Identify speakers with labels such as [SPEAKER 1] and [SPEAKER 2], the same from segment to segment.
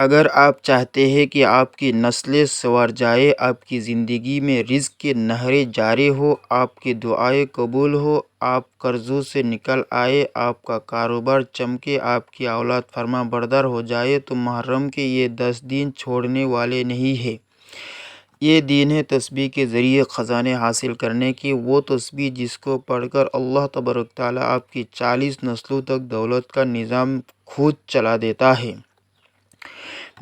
[SPEAKER 1] اگر آپ چاہتے ہیں کہ آپ کی نسلیں سنور جائیں، آپ کی زندگی میں رزق کی نہریں جاری ہوں، آپ کی دعائیں قبول ہوں، آپ قرضوں سے نکل آئیں، آپ کا کاروبار چمکے، آپ کی اولاد فرما بردار ہو جائے، تو محرم کے یہ 10 دن چھوڑنے والے نہیں ہیں۔ یہ دن ہے تسبیح کے ذریعے خزانے حاصل کرنے کی، وہ تسبیح جس کو پڑھ کر اللہ تبارک تعالیٰ آپ کی 40 نسلوں تک دولت کا نظام خود چلا دیتا ہے۔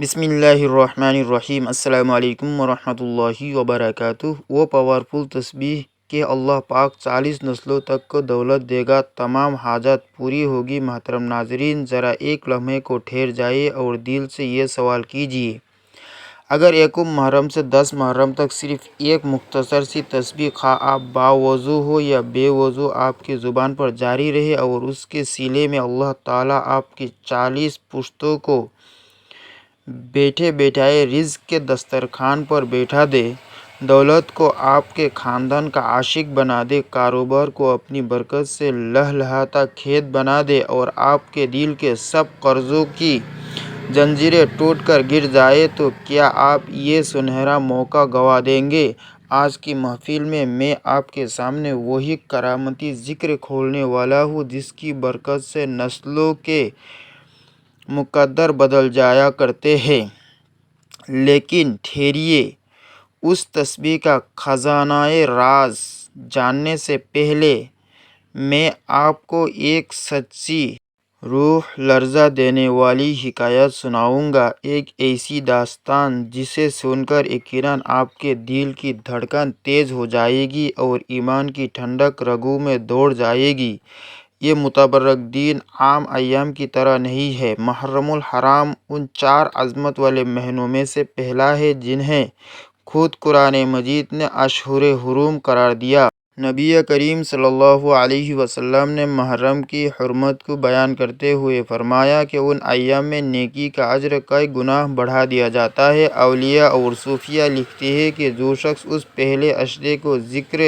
[SPEAKER 1] بسم اللہ الرحمن الرحیم۔ السلام علیکم ورحمۃ اللہ وبرکاتہ۔ وہ پاورفل تسبیح کہ اللہ پاک 40 نسلوں تک کو دولت دے گا، تمام حاجات پوری ہوگی۔ محترم ناظرین، ذرا ایک لمحے کو ٹھہر جائیے اور دل سے یہ سوال کیجیے، اگر 1 محرم سے 10 محرم تک صرف ایک مختصر سی تسبیح، خواہ آپ باوضو ہو یا بے وضو، آپ کی زبان پر جاری رہے اور اس کے صلے میں اللہ تعالیٰ آپ کی 40 پشتوں کو بیٹھے بیٹھائے رزق کے دسترخوان پر بیٹھا دے، دولت کو آپ کے خاندان کا عاشق بنا دے، کاروبار کو اپنی برکت سے لہلہاتا کھیت بنا دے اور آپ کے دل کے سب قرضوں کی زنجیریں ٹوٹ کر گر جائے، تو کیا آپ یہ سنہرا موقع گنوا دیں گے؟ آج کی محفل میں آپ کے سامنے وہی کرامتی ذکر کھولنے والا ہوں جس کی برکت سے نسلوں کے مقدر بدل جایا کرتے ہیں۔ لیکن ٹھہریے، اس تسبیح کا خزانہ راز جاننے سے پہلے میں آپ کو ایک سچی، روح لرزا دینے والی حکایت سناؤں گا، ایک ایسی داستان جسے سن کر یقیناً آپ کے دل کی دھڑکن تیز ہو جائے گی اور ایمان کی ٹھنڈک رگوں میں دوڑ جائے گی۔ یہ متبرک دن عام ایام کی طرح نہیں ہے۔ محرم الحرام ان 4 عظمت والے مہینوں میں سے پہلا ہے جنہیں خود قرآن مجید نے اشہر حرم قرار دیا۔ نبی کریم صلی اللہ علیہ وسلم نے محرم کی حرمت کو بیان کرتے ہوئے فرمایا کہ ان ایام میں نیکی کا اجر کئی گنا بڑھا دیا جاتا ہے۔ اولیاء اور صوفیاء لکھتے ہیں کہ جو شخص اس پہلے عشرے کو ذکر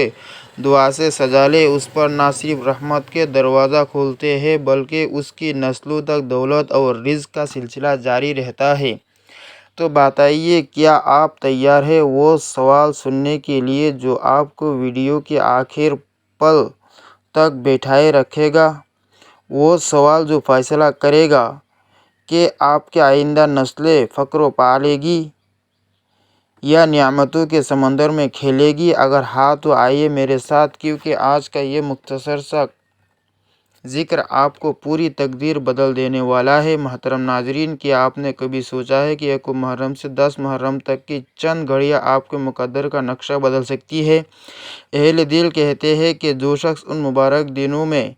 [SPEAKER 1] دعا سے سجا لے، اس پر نہ صرف رحمت کے دروازے کھلتے ہیں بلکہ اس کی نسلوں تک دولت اور رزق کا سلسلہ جاری رہتا ہے۔ تو بتائیے، کیا آپ تیار ہیں وہ سوال سننے کے لیے جو آپ کو ویڈیو کے آخر پل تک بیٹھائے رکھے گا؟ وہ سوال جو فیصلہ کرے گا کہ آپ کی آئندہ نسلیں فقر پالے گی یا نعمتوں کے سمندر میں کھیلے گی؟ اگر ہاں تو آئیے میرے ساتھ، کیونکہ آج کا یہ مختصر سا ذکر آپ کو پوری تقدیر بدل دینے والا ہے۔ محترم ناظرین، کیا آپ نے کبھی سوچا ہے کہ 1 محرم سے 10 محرم تک کی چند گھڑیاں آپ کے مقدر کا نقشہ بدل سکتی ہے؟ اہل دل کہتے ہیں کہ جو شخص ان مبارک دنوں میں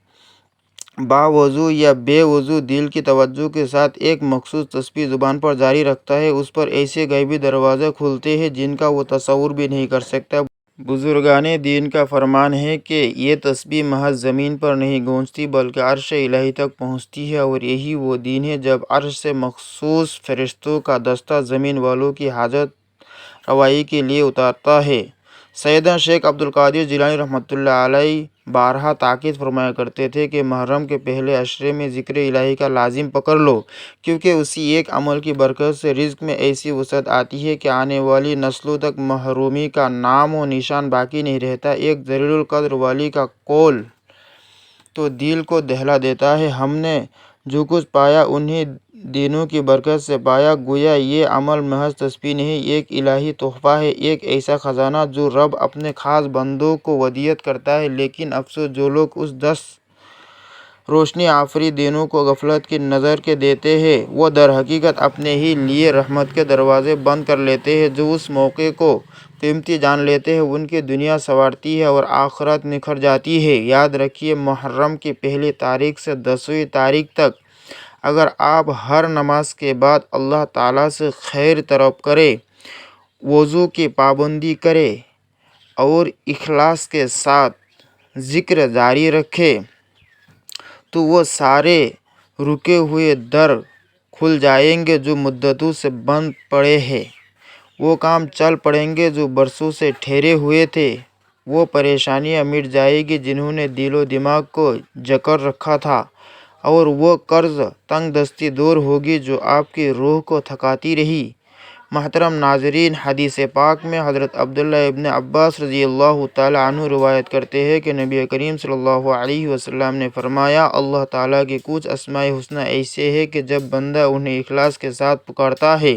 [SPEAKER 1] باوضو یا بے وضو دل کی توجہ کے ساتھ ایک مخصوص تسبیح زبان پر جاری رکھتا ہے، اس پر ایسے غیبی دروازے کھلتے ہیں جن کا وہ تصور بھی نہیں کر سکتا۔ بزرگان دین کا فرمان ہے کہ یہ تسبیح محض زمین پر نہیں گونجتی بلکہ عرش الہی تک پہنچتی ہے، اور یہی وہ دن ہے جب عرش سے مخصوص فرشتوں کا دستہ زمین والوں کی حاجت روائی کے لیے اترتا ہے۔ سیدنا شیخ عبدالقادر جیلانی رحمۃ اللہ علیہ بارہا تاکید فرمایا کرتے تھے کہ محرم کے پہلے عشرے میں ذکر الہی کا لازم پکڑ لو، کیونکہ اسی ایک عمل کی برکت سے رزق میں ایسی وسعت آتی ہے کہ آنے والی نسلوں تک محرومی کا نام و نشان باقی نہیں رہتا۔ ایک جلیل القدر ولی کا قول تو دل کو دہلا دیتا ہے: ہم نے جو کچھ پایا انہی دنوں کی برکت سے پایا، گویا یہ عمل محض تسبیح نہیں، ایک الہی تحفہ ہے، ایک ایسا خزانہ جو رب اپنے خاص بندوں کو ودیعت کرتا ہے۔ لیکن افسوس، جو لوگ اس 10 روشنی آفری دنوں کو غفلت کی نظر کے دیتے ہیں، وہ در حقیقت اپنے ہی لیے رحمت کے دروازے بند کر لیتے ہیں۔ جو اس موقع کو قیمتی جان لیتے ہیں، ان کی دنیا سنورتی ہے اور آخرت نکھر جاتی ہے۔ یاد رکھیے، محرم کی پہلی تاریخ سے 10ویں تاریخ تک اگر آپ ہر نماز کے بعد اللہ تعالیٰ سے خیر طلب کریں، وضو کی پابندی کریں اور اخلاص کے ساتھ ذکر جاری رکھیں، تو وہ سارے رکے ہوئے در کھل جائیں گے جو مدتوں سے بند پڑے ہیں، وہ کام چل پڑیں گے جو برسوں سے ٹھہرے ہوئے تھے، وہ پریشانیاں مٹ جائیں گی جنہوں نے دل و دماغ کو جکڑ رکھا تھا۔ اور وہ قرض تنگ دستی دور ہوگی جو آپ کی روح کو تھکاتی رہی۔ محترم ناظرین، حدیث پاک میں حضرت عبداللہ ابن عباس رضی اللہ تعالیٰ عنہ روایت کرتے ہیں کہ نبی کریم صلی اللہ علیہ وسلم نے فرمایا، اللہ تعالیٰ کے کچھ اسماء حسنی ایسے ہیں کہ جب بندہ انہیں اخلاص کے ساتھ پکارتا ہے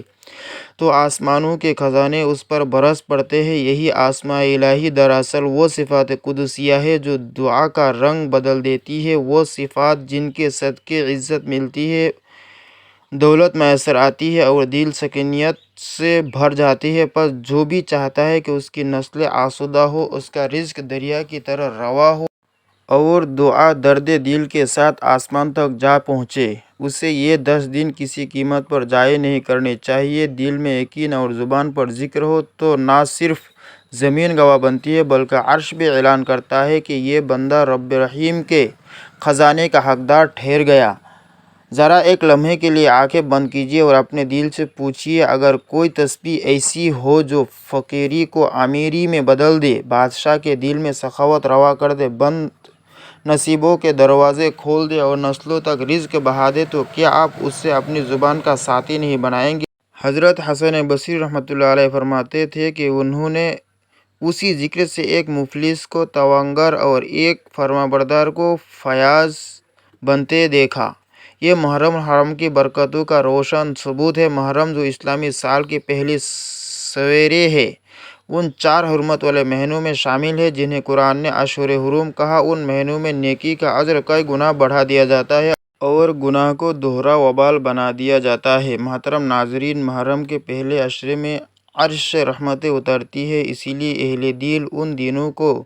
[SPEAKER 1] تو آسمانوں کے خزانے اس پر برس پڑتے ہیں۔ یہی اسماء الہی دراصل وہ صفات قدسیہ ہے جو دعا کا رنگ بدل دیتی ہے، وہ صفات جن کے صدقے عزت ملتی ہے، دولت میسر آتی ہے اور دل سکینت سے بھر جاتی ہے۔ پس جو بھی چاہتا ہے کہ اس کی نسلیں آسودہ ہو، اس کا رزق دریا کی طرح رواں ہو اور دعا درد دل کے ساتھ آسمان تک جا پہنچے، اسے یہ 10 دن کسی قیمت پر ضائع نہیں کرنے چاہیے۔ دل میں یقین اور زبان پر ذکر ہو تو نہ صرف زمین گواہ بنتی ہے بلکہ عرش بھی اعلان کرتا ہے کہ یہ بندہ رب رحیم کے خزانے کا حقدار ٹھہر گیا۔ ذرا ایک لمحے کے لیے آنکھیں بند کیجیے اور اپنے دل سے پوچھیے، اگر کوئی تسبیح ایسی ہو جو فقیری کو امیری میں بدل دے، بادشاہ کے دل میں سخاوت روا کر دے، بند نصیبوں کے دروازے کھول دے اور نسلوں تک رزق بڑھا دے، تو کیا آپ اسے اپنی زبان کا ساتھی نہیں بنائیں گے؟ حضرت حسن بصری رحمۃ اللہ علیہ فرماتے تھے کہ انہوں نے اسی ذکر سے ایک مفلس کو توانگر اور ایک فرمانبردار کو فیاض بنتے دیکھا۔ یہ محرم الحرام کی برکتوں کا روشن ثبوت ہے۔ محرم جو اسلامی سال کی پہلی سویرے ہے، ان 4 حرمت والے مہینوں میں شامل ہے جنہیں قرآن نے اشہر حرم کہا۔ ان مہینوں میں نیکی کا اجر کئی گنا بڑھا دیا جاتا ہے اور گناہ کو دوہرا وبال بنا دیا جاتا ہے۔ محترم ناظرین، محرم کے پہلے عشرے میں عرش سے رحمتیں اترتی ہیں، اسی لیے اہل دل ان دنوں کو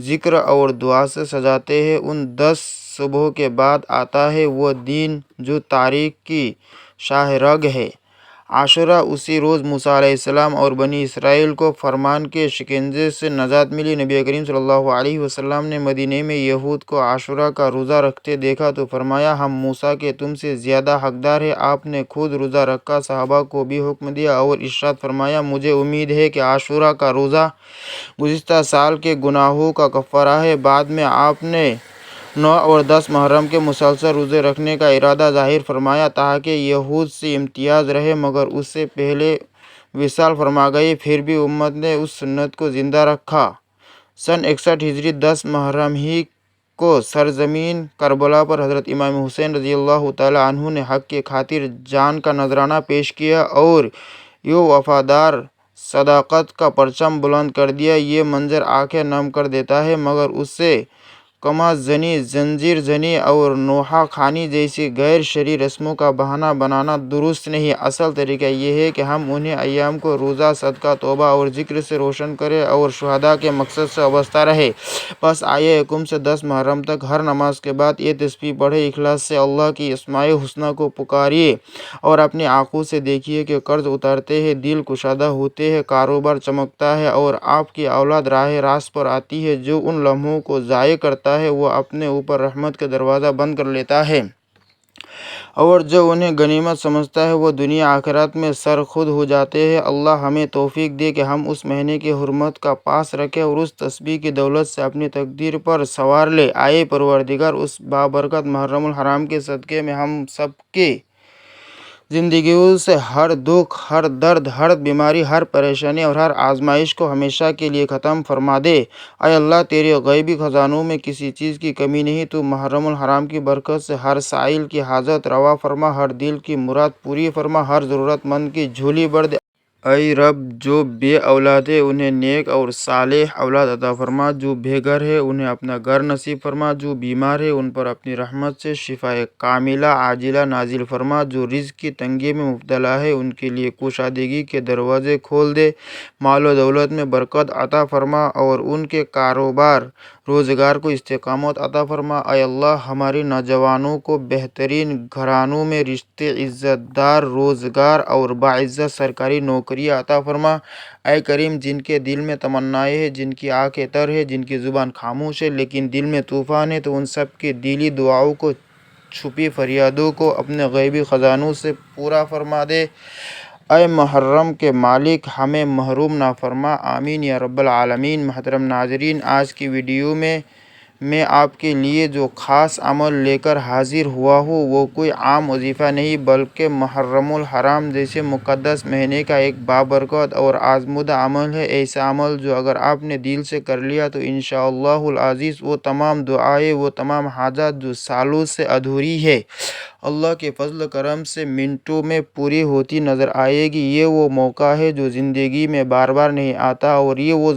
[SPEAKER 1] ذکر اور دعا سے سجاتے ہیں۔ ان 10 صبح کے بعد آتا ہے وہ دن جو تاریخ کی شاہ رگ ہے، عاشورہ۔ اسی روز موسیٰ علیہ السلام اور بنی اسرائیل کو فرعون کے شکنجے سے نجات ملی۔ نبی کریم صلی اللہ علیہ وسلم نے مدینے میں یہود کو عاشورہ کا روزہ رکھتے دیکھا تو فرمایا، ہم موسیٰ کے تم سے زیادہ حقدار ہیں۔ آپ نے خود روزہ رکھا، صحابہ کو بھی حکم دیا اور ارشاد فرمایا، مجھے امید ہے کہ عاشورہ کا روزہ گزشتہ سال کے گناہوں کا کفارہ ہے۔ بعد میں آپ نے 9 اور 10 محرم کے مسلسل روزے رکھنے کا ارادہ ظاہر فرمایا تاکہ یہود سے امتیاز رہے، مگر اس سے پہلے وصال فرما گئی، پھر بھی امت نے اس سنت کو زندہ رکھا۔ سن 61 ہجری 10 محرم ہی کو سرزمین کربلا پر حضرت امام حسین رضی اللہ تعالیٰ عنہ نے حق کی خاطر جان کا نذرانہ پیش کیا اور یوں وفادار صداقت کا پرچم بلند کر دیا۔ یہ منظر آنکھیں نم کر دیتا ہے، مگر اسے قمع زنی، زنجیر زنی اور نوحہ خوانی جیسی غیر شرعی رسموں کا بہانہ بنانا درست نہیں۔ اصل طریقہ یہ ہے کہ ہم انہیں ایام کو روزہ، صدقہ، توبہ اور ذکر سے روشن کریں اور شہداء کے مقصد سے وابستہ رہیں۔ بس آئیے حکم سے 10 محرم تک ہر نماز کے بعد یہ تسبیح پڑھیں، اخلاص سے اللہ کی اسماء حسنی کو پکاریے اور اپنی آنکھوں سے دیکھیے کہ قرض اترتے ہیں، دل کشادہ ہوتے ہیں، کاروبار چمکتا ہے اور آپ کی اولاد راہ راست پر آتی ہے۔ جو ان لمحوں کو ضائع کرتا ہے وہ اپنے اوپر رحمت کا دروازہ بند کر لیتا ہے، اور جو انہیں غنیمت سمجھتا ہے وہ دنیا آخرت میں سرخرد ہو جاتے ہیں۔ اللہ ہمیں توفیق دے کہ ہم اس مہینے کی حرمت کا پاس رکھیں اور اس تسبیح کی دولت سے اپنی تقدیر پر سنوار لیں۔ آئے پروردگار، اس بابرکت محرم الحرام کے صدقے میں ہم سب کی زندگیوں سے ہر دکھ، ہر درد، ہر بیماری، ہر پریشانی اور ہر آزمائش کو ہمیشہ کے لیے ختم فرما دے۔ اے اللہ، تیرے غیبی خزانوں میں کسی چیز کی کمی نہیں، تو محرم الحرام کی برکت سے ہر سائل کی حاجت روا فرما، ہر دل کی مراد پوری فرما، ہر ضرورت مند کی جھولی بھر دے۔ اے رب، جو بے اولاد ہے انہیں نیک اور صالح اولاد عطا فرما، جو بے گھر ہے انہیں اپنا گھر نصیب فرما، جو بیمار ہے ان پر اپنی رحمت سے شفا کاملہ عاجلہ نازل فرما، جو رزق کی تنگی میں مبتلا ہے ان کے لیے کشادگی کے دروازے کھول دے، مال و دولت میں برکت عطا فرما اور ان کے کاروبار روزگار کو استقامت عطا فرما۔ اے اللہ، ہمارے نوجوانوں کو بہترین گھرانوں میں رشتے، عزت دار روزگار اور باعزت سرکاری نوکریاں عطا فرما۔ اے کریم، جن کے دل میں تمنائیں ہیں، جن کی آنکھیں تر ہیں، جن کی زبان خاموش ہے لیکن دل میں طوفان ہے، تو ان سب کی دلی دعاؤں کو، چھپی فریادوں کو اپنے غیبی خزانوں سے پورا فرما دے۔ اے محرم کے مالک، ہمیں محروم نہ فرما، آمین یا رب العالمین۔ محترم ناظرین، آج کی ویڈیو میں میں آپ کے لیے جو خاص عمل لے کر حاضر ہوا ہوں وہ کوئی عام وظیفہ نہیں بلکہ محرم الحرام جیسے مقدس مہینے کا ایک بابرکت اور آزمودہ عمل ہے۔ ایسا عمل جو اگر آپ نے دل سے کر لیا تو انشاءاللہ العزیز وہ تمام دعائیں، وہ تمام حاجات جو سالوں سے ادھوری ہے، اللہ کے فضل و کرم سے منٹوں میں پوری ہوتی نظر آئے گی۔ یہ وہ موقع ہے جو زندگی میں بار بار نہیں آتا، اور یہ وہ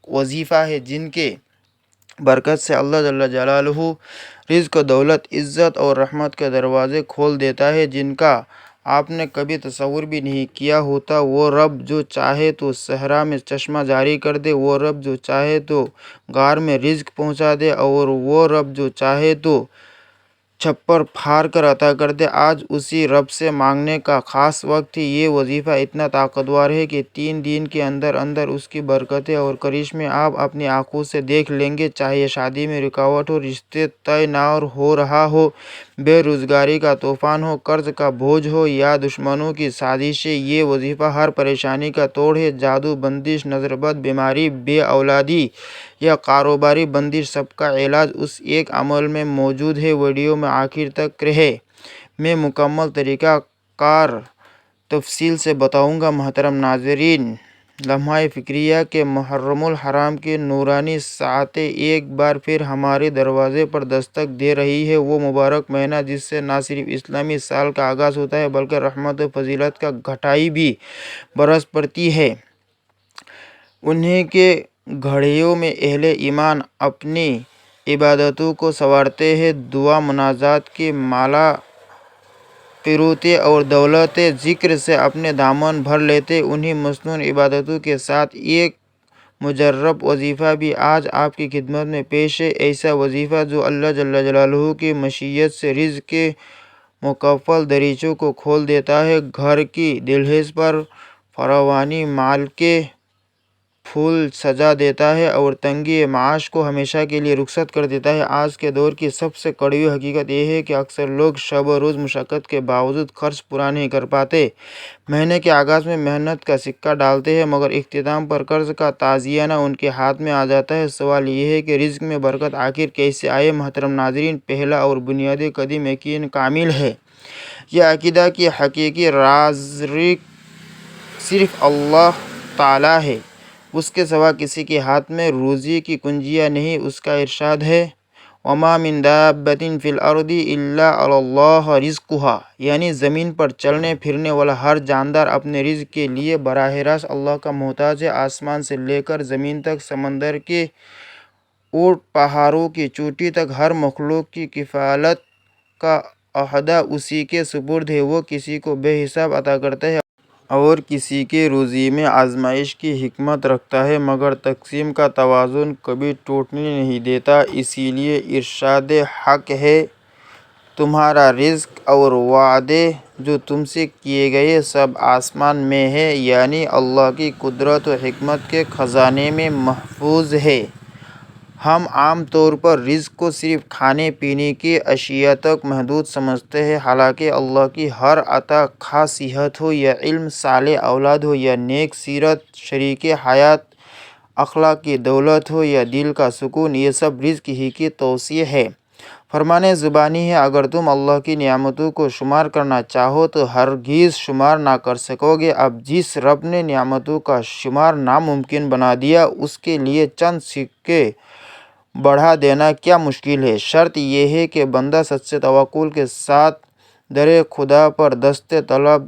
[SPEAKER 1] وظیفہ ہے جن کے برکت سے اللہ جل جلالہ رزق، دولت، عزت اور رحمت کے دروازے کھول دیتا ہے جن کا آپ نے کبھی تصور بھی نہیں کیا ہوتا۔ وہ رب جو چاہے تو صحرا میں چشمہ جاری کر دے، وہ رب جو چاہے تو غار میں رزق پہنچا دے، اور وہ رب جو چاہے تو چھپر پھاڑ کر عطا کر دے۔ آج اسی رب سے مانگنے کا خاص وقت ہے۔ یہ وظیفہ اتنا طاقتور ہے کہ 3 دن کے اندر اندر اس کی برکتیں اور کرشمے آپ اپنی آنکھوں سے دیکھ لیں گے۔ چاہے شادی میں رکاوٹ ہو، رشتے طے نہ ہو رہا ہو، بے روزگاری کا طوفان ہو، قرض کا بوجھ ہو یا دشمنوں کی سازشیں، یہ وظیفہ ہر پریشانی کا توڑ ہے۔ جادو، بندش، نظر بد، بیماری، بے اولادی یا کاروباری بندش، سب کا علاج اس ایک عمل میں موجود ہے۔ ویڈیو میں آخر تک رہیں، میں مکمل طریقہ کار تفصیل سے بتاؤں گا۔ محترم ناظرین، لمحہ فکریہ کے محرم الحرام کی نورانی ساعتیں ایک بار پھر ہمارے دروازے پر دستک دے رہی ہے۔ وہ مبارک مہینہ جس سے نہ صرف اسلامی سال کا آغاز ہوتا ہے بلکہ رحمت و فضیلت کا گھٹائی بھی برس پڑتی ہے۔ انہی کے گھڑیوں میں اہل ایمان اپنی عبادتوں کو سنوارتے ہیں، دعا مناجات کی مالا پیروتے اور دولت ذکر سے اپنے دامن بھر لیتے۔ انہی مصنون عبادتوں کے ساتھ ایک مجرب وظیفہ بھی آج آپ کی خدمت میں پیش ہے۔ ایسا وظیفہ جو اللہ جل جلالہ کی مشیت سے رزق کے مکفل دریچوں کو کھول دیتا ہے، گھر کی دہلیز پر فراوانی مال کے پھول سجا دیتا ہے اور تنگی معاش کو ہمیشہ کے لیے رخصت کر دیتا ہے۔ آج کے دور کی سب سے کڑوی حقیقت یہ ہے کہ اکثر لوگ شب و روز مشقت کے باوجود خرچ پورا نہیں کر پاتے۔ مہینے کے آغاز میں محنت کا سکہ ڈالتے ہیں مگر اختتام پر قرض کا تازیانہ ان کے ہاتھ میں آ جاتا ہے۔ سوال یہ ہے کہ رزق میں برکت آخر کیسے آئے؟ محترم ناظرین، پہلا اور بنیادی قدم یقین کامل ہے۔ یہ عقیدہ کہ حقیقی رازق صرف اللہ تعالیٰ ہے، اس کے سوا کسی کے ہاتھ میں روزی کی کنجیاں نہیں۔ اس کا ارشاد ہے، وَمَا مِن دَابَّةٍ فِي الْأَرْضِ إِلَّا عَلَى اللَّهِ رِزْقُهَا، یعنی زمین پر چلنے پھرنے والا ہر جاندار اپنے رزق کے لیے براہ راست اللہ کا محتاج ہے۔ آسمان سے لے کر زمین تک، سمندر کے اونٹ، پہاڑوں کی چوٹی تک، ہر مخلوق کی کفالت کا عہدہ اسی کے سپرد ہے۔ وہ کسی کو بے حساب عطا کرتا ہے اور کسی کے روزی میں آزمائش کی حکمت رکھتا ہے، مگر تقسیم کا توازن کبھی ٹوٹنے نہیں دیتا۔ اسی لیے ارشاد حق ہے، تمہارا رزق اور وعدے جو تم سے کیے گئے سب آسمان میں ہے، یعنی اللہ کی قدرت و حکمت کے خزانے میں محفوظ ہے۔ ہم عام طور پر رزق کو صرف کھانے پینے کی اشیاء تک محدود سمجھتے ہیں، حالانکہ اللہ کی ہر عطا، خواہ صحت ہو یا علم، صالح اولاد ہو یا نیک سیرت، شریک حیات، اخلاق کی دولت ہو یا دل کا سکون، یہ سب رزق ہی کی توسیع ہے۔ فرمان زبانی ہے، اگر تم اللہ کی نعمتوں کو شمار کرنا چاہو تو ہرگز شمار نہ کر سکو گے۔ اب جس رب نے نعمتوں کا شمار ناممکن بنا دیا، اس کے لیے چند سکے بڑھا دینا کیا مشکل ہے؟ شرط یہ ہے کہ بندہ سچے توکل کے ساتھ در خدا پر دست طلب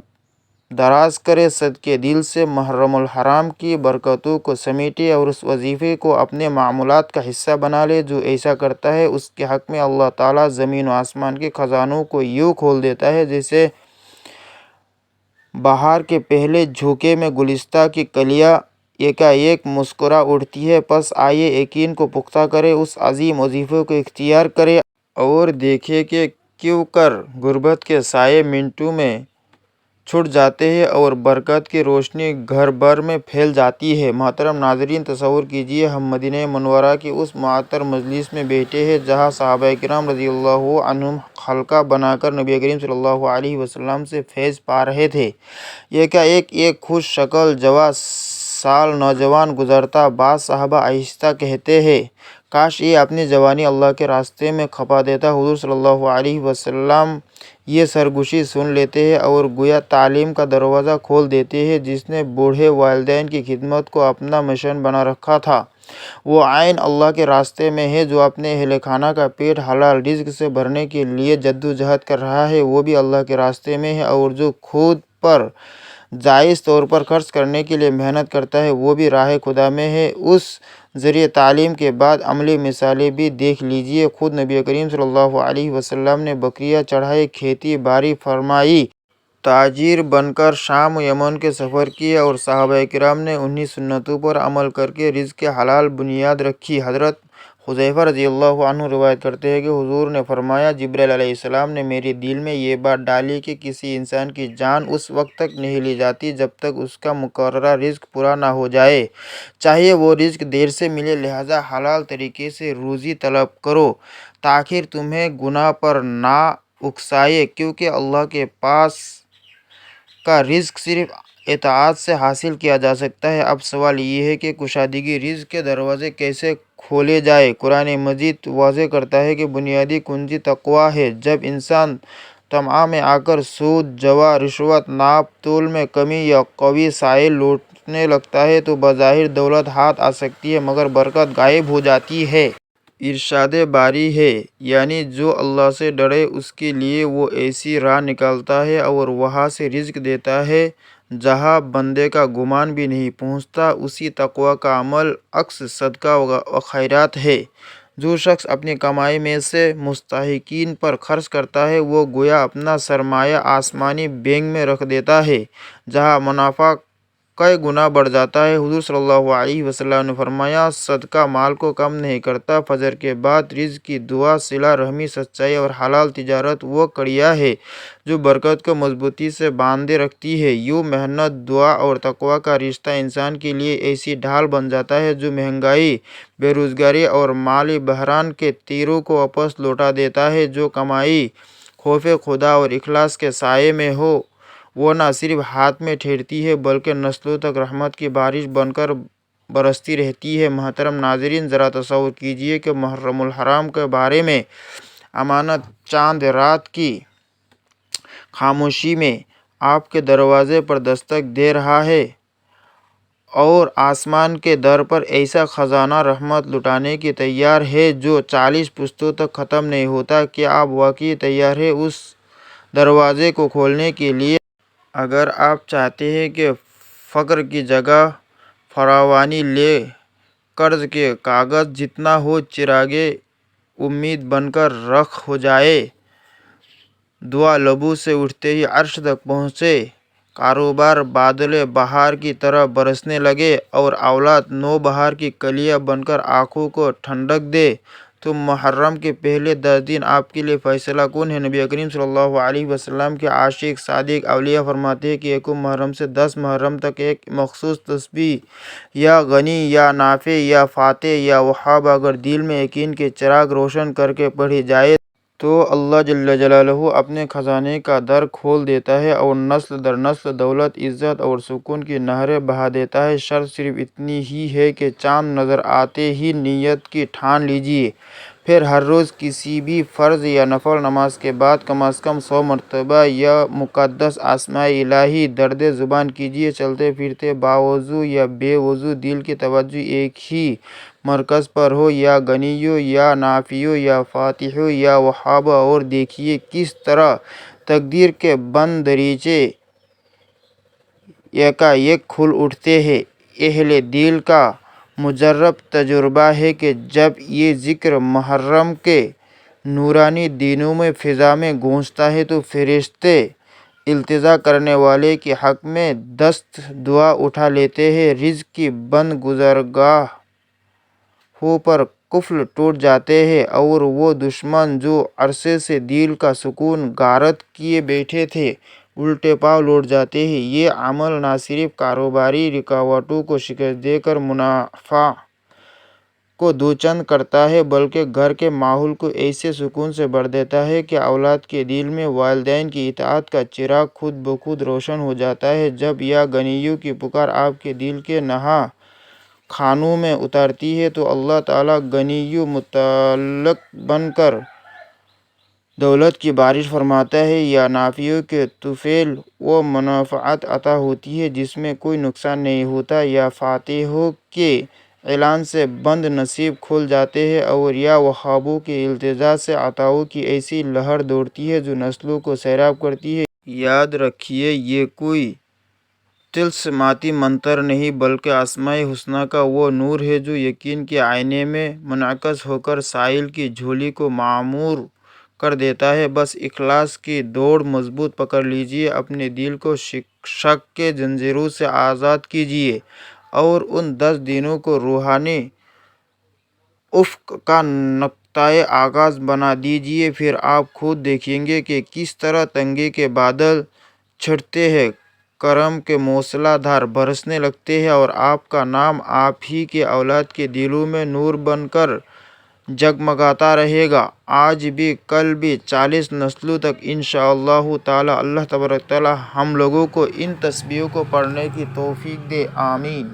[SPEAKER 1] دراز کرے، صدقے دل سے محرم الحرام کی برکتوں کو سمیٹے اور اس وظیفے کو اپنے معمولات کا حصہ بنا لے۔ جو ایسا کرتا ہے اس کے حق میں اللہ تعالیٰ زمین و آسمان کے خزانوں کو یوں کھول دیتا ہے جیسے بہار کے پہلے جھونکے میں گلستاں کی کلیاں یکایک مسکرا اٹھتی ہیں۔ پس آئیے یقین کو پختہ کریں، اس عظیم وظیفے کو اختیار کریں اور دیکھیں کہ کیوں کر غربت کے سائے منٹوں میں چھٹ جاتے ہیں اور برکت کی روشنی گھر بھر میں پھیل جاتی ہے۔ محترم ناظرین، تصور کیجئے ہم مدینہ منورہ کی اس معطر مجلس میں بیٹھے ہیں جہاں صحابہ کرام رضی اللہ عنہم حلقہ بنا کر نبی کریم صلی اللہ علیہ وسلم سے فیض پا رہے تھے۔ یکایک ایک خوش شکل جواں سال نوجوان گزرتا۔ بعض صحابہ آہستہ کہتے ہیں، کاش یہ اپنی جوانی اللہ کے راستے میں کھپا دیتا۔ حضور صلی اللہ علیہ وسلم یہ سرگوشی سن لیتے ہیں اور گویا تعلیم کا دروازہ کھول دیتے ہیں۔ جس نے بوڑھے والدین کی خدمت کو اپنا مشن بنا رکھا تھا، وہ عین اللہ کے راستے میں ہے۔ جو اپنے اہل خانہ کا پیٹ حلال رزق سے بھرنے کے لیے جدوجہد کر رہا ہے، وہ بھی اللہ کے راستے میں ہے، اور جو خود پر جائز طور پر خرچ کرنے کے لیے محنت کرتا ہے، وہ بھی راہ خدا میں ہے۔ اس ذریعے تعلیم کے بعد عملی مثالیں بھی دیکھ لیجیے۔ خود نبی کریم صلی اللہ علیہ وسلم نے بکریاں چڑھائی، کھیتی باڑی فرمائی، تاجر بن کر شام و یمن کے سفر کیا، اور صحابہ کرام نے انہی سنتوں پر عمل کر کے رزق حلال بنیاد رکھی۔ حضرت حذیفہ رضی اللہ عنہ روایت کرتے ہیں کہ حضور نے فرمایا، جبرائیل علیہ السلام نے میرے دل میں یہ بات ڈالی کہ کسی انسان کی جان اس وقت تک نہیں لی جاتی جب تک اس کا مقررہ رزق پورا نہ ہو جائے، چاہے وہ رزق دیر سے ملے۔ لہذا حلال طریقے سے روزی طلب کرو، تاخیر تمہیں گناہ پر نہ اکسائے، کیونکہ اللہ کے پاس کا رزق صرف اطاعت سے حاصل کیا جا سکتا ہے۔ اب سوال یہ ہے کہ کشادگی رزق کے دروازے کیسے کھولے جائیں؟ قرآن مجید واضح کرتا ہے کہ بنیادی کنجی تقویٰ ہے۔ جب انسان طمع میں آ کر سود، جوا، رشوت، ناپ تول میں کمی یا قوی سائل لوٹنے لگتا ہے تو بظاہر دولت ہاتھ آ سکتی ہے مگر برکت غائب ہو جاتی ہے۔ ارشاد باری ہے، یعنی جو اللہ سے ڈرے اس کے لیے وہ ایسی راہ نکالتا ہے اور وہاں سے رزق دیتا ہے جہاں بندے کا گمان بھی نہیں پہنچتا۔ اسی تقویٰ کا عمل عکس صدقہ و خیرات ہے۔ جو شخص اپنی کمائی میں سے مستحقین پر خرچ کرتا ہے، وہ گویا اپنا سرمایہ آسمانی بینک میں رکھ دیتا ہے جہاں منافع کئی گنا بڑھ جاتا ہے۔ حضور صلی اللہ علیہ وسلم نے فرمایا، صدقہ مال کو کم نہیں کرتا۔ فجر کے بعد رزق کی دعا، صلہ رحمی، سچائی اور حلال تجارت وہ کڑیاں ہیں جو برکت کو مضبوطی سے باندھے رکھتی ہیں۔ یوں محنت، دعا اور تقویٰ کا رشتہ انسان کے لیے ایسی ڈھال بن جاتا ہے جو مہنگائی، بے روزگاری اور مالی بحران کے تیروں کو واپس لوٹا دیتا ہے۔ جو کمائی خوف خدا اور اخلاص کے سائے میں ہو، وہ نہ صرف ہاتھ میں ٹھہرتی ہے بلکہ نسلوں تک رحمت کی بارش بن کر برستی رہتی ہے۔ محترم ناظرین، ذرا تصور کیجیے کہ محرم الحرام کے بارے میں امانت چاند رات کی خاموشی میں آپ کے دروازے پر دستک دے رہا ہے اور آسمان کے در پر ایسا خزانہ رحمت لٹانے کی تیار ہے جو 40 پشتوں تک ختم نہیں ہوتا۔ کیا آپ واقعی تیار ہیں اس دروازے کو کھولنے کے لیے؟ اگر آپ چاہتے ہیں کہ فقر کی جگہ فراوانی لے، قرض کے کاغذ جتنا ہو چراغ امید بن کر رخ ہو جائے، دعا لبوں سے اٹھتے ہی عرش تک پہنچے، کاروبار بادل بہار کی طرح برسنے لگے اور اولاد نو بہار کی کلیاں بن کر آنکھوں کو ٹھنڈک دے، تو محرم کے پہلے 10 دن آپ کے لیے فیصلہ کن ہے۔ نبی کریم صلی اللہ علیہ وسلم کے عاشق صادق اولیاء فرماتے ہیں کہ یکم محرم سے 10 محرم تک ایک مخصوص تسبیح یا غنی یا نافع یا فاتح یا وہاب اگر دل میں یقین کے چراغ روشن کر کے پڑھی جائے تو اللہ جل جلالہ اپنے خزانے کا در کھول دیتا ہے اور نسل در نسل دولت، عزت اور سکون کی نہریں بہا دیتا ہے۔ شرط صرف اتنی ہی ہے کہ چاند نظر آتے ہی نیت کی ٹھان لیجیے، پھر ہر روز کسی بھی فرض یا نفل نماز کے بعد کم از کم 100 مرتبہ یا مقدس اسماء الہی درد زبان کیجیے۔ چلتے پھرتے باوضو یا بے وضو دل کی توجہ ایک ہی مرکز پر ہو، یا غنیو یا نافعو یا فاتحو یا وہاب، اور دیکھیے کس طرح تقدیر کے بند دریچے یکا یک کھل اٹھتے ہیں۔ اہل دل کا مجرب تجربہ ہے کہ جب یہ ذکر محرم کے نورانی دنوں میں فضا میں گونجتا ہے تو فرشتے التجا کرنے والے کے حق میں دست دعا اٹھا لیتے ہیں، رزق کی بند گزرگاہوں پر قفل ٹوٹ جاتے ہیں اور وہ دشمن جو عرصے سے دل کا سکون غارت کیے بیٹھے تھے، الٹے پاؤں لوٹ جاتے ہیں۔ یہ عمل نہ صرف کاروباری رکاوٹوں کو شکست دے کر منافع کو دوچند کرتا ہے بلکہ گھر کے ماحول کو ایسے سکون سے بھر دیتا ہے کہ اولاد کے دل میں والدین کی اطاعت کا چراغ خود بخود روشن ہو جاتا ہے۔ جب یا غنیوں کی پکار آپ کے دل کے نہاں خانوں میں اتارتی ہے تو اللہ تعالیٰ غنی و مطلق بن کر دولت کی بارش فرماتا ہے، یا نافعوں کے طفیل و منافعت عطا ہوتی ہے جس میں کوئی نقصان نہیں ہوتا، یا فاتحوں کے اعلان سے بند نصیب کھل جاتے ہیں، اور یا وہابوں کے التجا سے عطاؤں کی ایسی لہر دوڑتی ہے جو نسلوں کو سیراب کرتی ہے۔ یاد رکھیے، یہ کوئی طلسماتی منتر نہیں بلکہ اسماء الحسنی کا وہ نور ہے جو یقین کے آئینے میں منعکس ہو کر سائل کی جھولی کو معمور کر دیتا ہے۔ بس اخلاص کی دوڑ مضبوط پکڑ لیجیے، اپنے دل کو شک کے زنجیروں سے آزاد کیجیے اور ان 10 دنوں کو روحانی افق کا نقطۂ آغاز بنا دیجیے۔ پھر آپ خود دیکھیں گے کہ کس طرح تنگی کے بادل چھٹتے ہیں، کرم کے موسلا دھار برسنے لگتے ہیں، اور آپ کا نام آپ ہی کے اولاد کے دلوں میں نور بن کر جگمگاتا رہے گا، آج بھی کل بھی 40 نسلوں تک انشاءاللہ تعالی۔ اللہ تبارک تعالی ہم لوگوں کو ان تسبیحوں کو پڑھنے کی توفیق دے، آمین۔